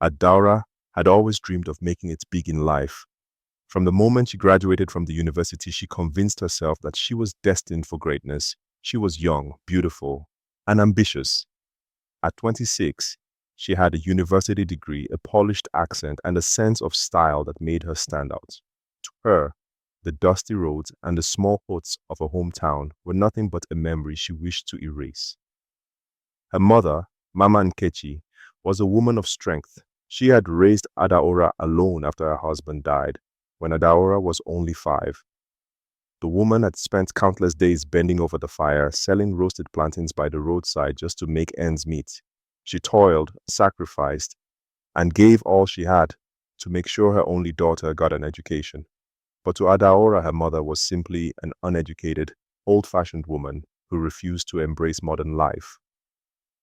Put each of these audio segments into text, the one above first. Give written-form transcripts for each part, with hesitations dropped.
Adaora had always dreamed of making it big in life. From the moment she graduated from the university, she convinced herself that she was destined for greatness. She was young, beautiful, and ambitious. At 26, she had a university degree, a polished accent, and a sense of style that made her stand out. To her, the dusty roads and the small huts of her hometown were nothing but a memory she wished to erase. Her mother, Mama Nkechi, was a woman of strength. She had raised Adaora alone after her husband died, when Adaora was only 5. The woman had spent countless days bending over the fire, selling roasted plantains by the roadside just to make ends meet. She toiled, sacrificed, and gave all she had to make sure her only daughter got an education. But to Adaora, her mother was simply an uneducated, old-fashioned woman who refused to embrace modern life.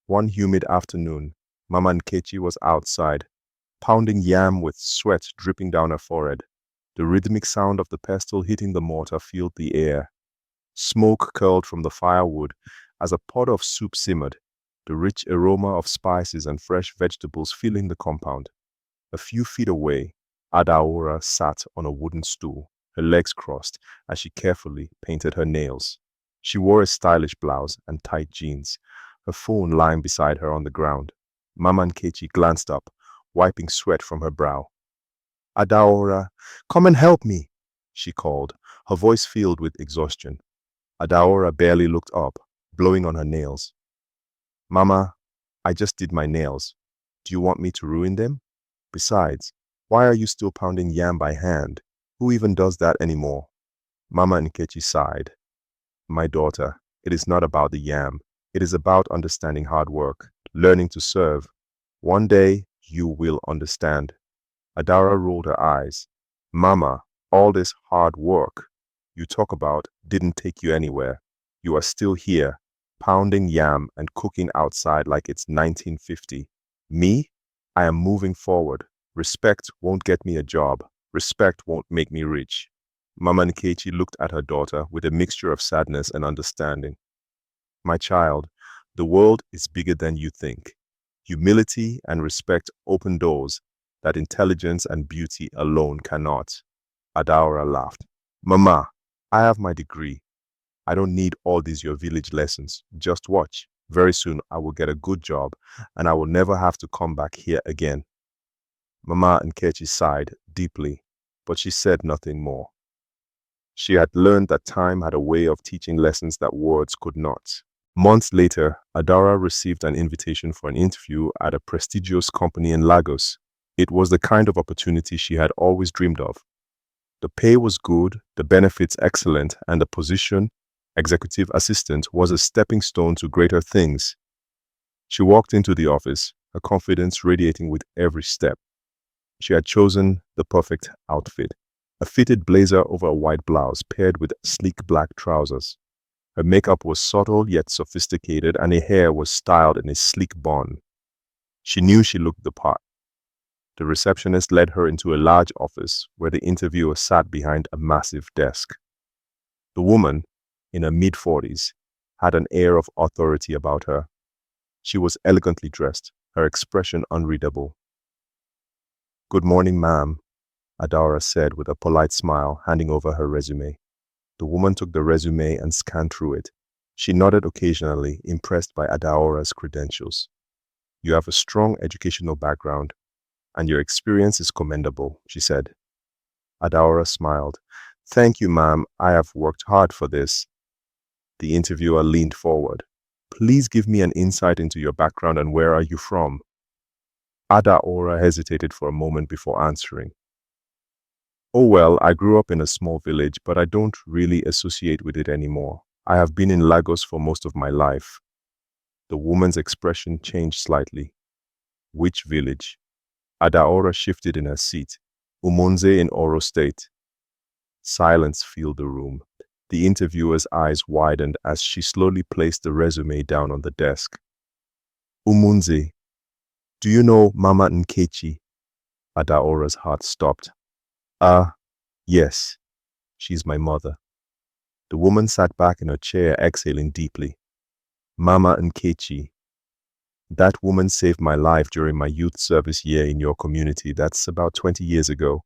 One humid afternoon, Mama Nkechi was outside, pounding yam with sweat dripping down her forehead. The rhythmic sound of the pestle hitting the mortar filled the air. Smoke curled from the firewood as a pot of soup simmered, the rich aroma of spices and fresh vegetables filling the compound. A few feet away, Adaora sat on a wooden stool, her legs crossed, as she carefully painted her nails. She wore a stylish blouse and tight jeans, her phone lying beside her on the ground. Mama Nkechi glanced up, wiping sweat from her brow. Adaora, come and help me, she called, her voice filled with exhaustion. Adaora barely looked up, blowing on her nails. Mama, I just did my nails. Do you want me to ruin them? Besides, why are you still pounding yam by hand? Who even does that anymore? Mama Nkechi sighed. My daughter, it is not about the yam. It is about understanding hard work, learning to serve. One day, you will understand. Adaora rolled her eyes. Mama, all this hard work you talk about didn't take you anywhere. You are still here, pounding yam and cooking outside like it's 1950. Me? I am moving forward. Respect won't get me a job. Respect won't make me rich. Mama Nkechi looked at her daughter with a mixture of sadness and understanding. My child, the world is bigger than you think. Humility and respect open doors that intelligence and beauty alone cannot. Adaora laughed. Mama, I have my degree. I don't need all these your village lessons. Just watch. Very soon I will get a good job and I will never have to come back here again. Mama Nkechi sighed deeply, but she said nothing more. She had learned that time had a way of teaching lessons that words could not. Months later, Adaora received an invitation for an interview at a prestigious company in Lagos. It was the kind of opportunity she had always dreamed of. The pay was good, the benefits excellent, and the position, executive assistant, was a stepping stone to greater things. She walked into the office, her confidence radiating with every step. She had chosen the perfect outfit, a fitted blazer over a white blouse paired with sleek black trousers. Her makeup was subtle yet sophisticated, and her hair was styled in a sleek bun. She knew she looked the part. The receptionist led her into a large office where the interviewer sat behind a massive desk. The woman, in her mid-40s, had an air of authority about her. She was elegantly dressed, her expression unreadable. Good morning, ma'am, Adaora said with a polite smile, handing over her resume. The woman took the resume and scanned through it. She nodded occasionally, impressed by Adaora's credentials. You have a strong educational background, and your experience is commendable, she said. Adaora smiled. Thank you, ma'am. I have worked hard for this. The interviewer leaned forward. Please give me an insight into your background and where are you from? Adaora hesitated for a moment before answering. Oh well, I grew up in a small village, but I don't really associate with it anymore. I have been in Lagos for most of my life. The woman's expression changed slightly. Which village? Adaora shifted in her seat. Umonze in Oro State. Silence filled the room. The interviewer's eyes widened as she slowly placed the resume down on the desk. Umunze, do you know Mama Nkechi? Adaora's heart stopped. Yes, she's my mother. The woman sat back in her chair, exhaling deeply. Mama Nkechi. That woman saved my life during my youth service year in your community. That's about 20 years ago.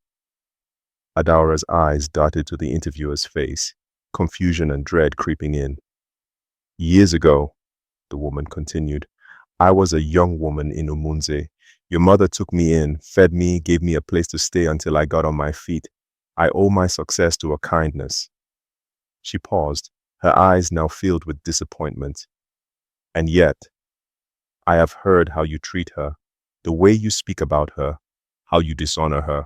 Adaora's eyes darted to the interviewer's face, confusion and dread creeping in. Years ago, the woman continued, I was a young woman in Umunze. Your mother took me in, fed me, gave me a place to stay until I got on my feet. I owe my success to her kindness. She paused, her eyes now filled with disappointment. And yet, I have heard how you treat her, the way you speak about her, how you dishonor her.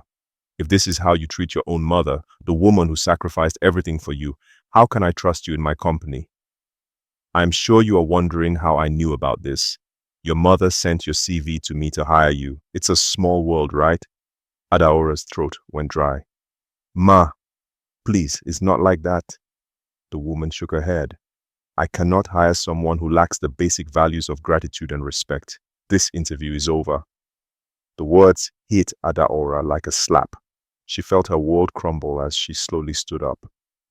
If this is how you treat your own mother, the woman who sacrificed everything for you, how can I trust you in my company? I am sure you are wondering how I knew about this. Your mother sent your CV to me to hire you. It's a small world, right? Adaora's throat went dry. Ma, please, it's not like that. The woman shook her head. I cannot hire someone who lacks the basic values of gratitude and respect. This interview is over. The words hit Adaora like a slap. She felt her world crumble as she slowly stood up,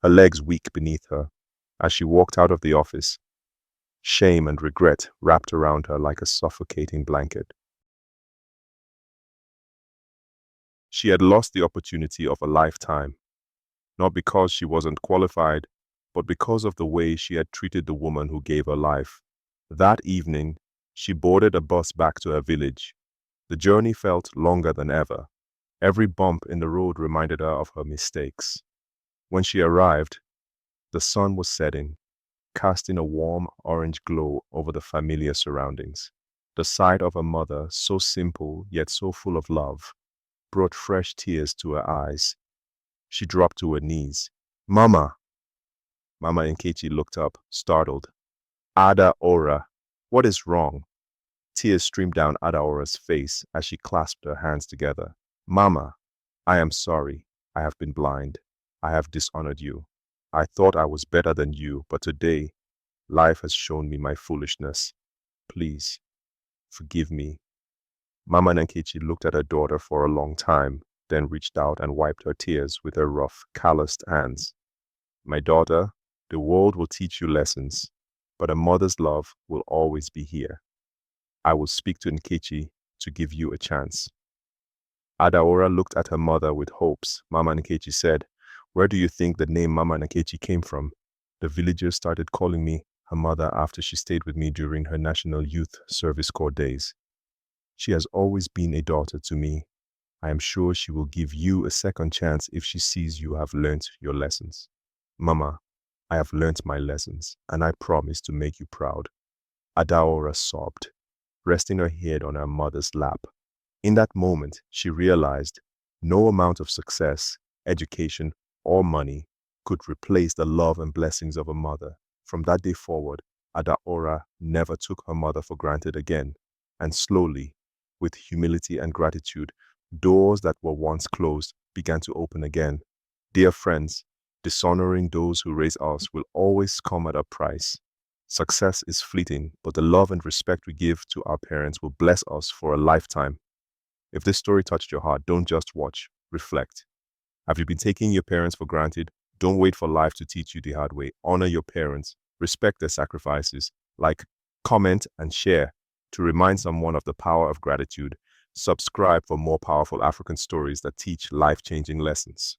her legs weak beneath her. As she walked out of the office, shame and regret wrapped around her like a suffocating blanket. She had lost the opportunity of a lifetime, not because she wasn't qualified, but because of the way she had treated the woman who gave her life. That evening, she boarded a bus back to her village. The journey felt longer than ever. Every bump in the road reminded her of her mistakes. When she arrived, the sun was setting, casting a warm orange glow over the familiar surroundings. The sight of her mother, so simple yet so full of love, brought fresh tears to her eyes. She dropped to her knees. Mama! Mama Nkechi looked up, startled. Adaora, what is wrong? Tears streamed down Adaora's face as she clasped her hands together. Mama, I am sorry. I have been blind. I have dishonored you. I thought I was better than you, but today, life has shown me my foolishness. Please, forgive me. Mama Nkechi looked at her daughter for a long time, then reached out and wiped her tears with her rough, calloused hands. My daughter, the world will teach you lessons, but a mother's love will always be here. I will speak to Nkechi to give you a chance. Adaora looked at her mother with hopes. Mama Nkechi said, Where do you think the name Mama Nkechi came from? The villagers started calling me her mother after she stayed with me during her National Youth Service Corps days. She has always been a daughter to me. I am sure she will give you a second chance if she sees you have learnt your lessons. Mama, I have learnt my lessons, and I promise to make you proud. Adaora sobbed, resting her head on her mother's lap. In that moment, she realized no amount of success, education, or money could replace the love and blessings of a mother. From that day forward, Adaora never took her mother for granted again, and slowly, with humility and gratitude, doors that were once closed began to open again. Dear friends, dishonoring those who raise us will always come at a price. Success is fleeting, but the love and respect we give to our parents will bless us for a lifetime. If this story touched your heart, don't just watch, reflect. Have you been taking your parents for granted? Don't wait for life to teach you the hard way. Honor your parents, respect their sacrifices. Like, comment, and share to remind someone of the power of gratitude. Subscribe for more powerful African stories that teach life-changing lessons.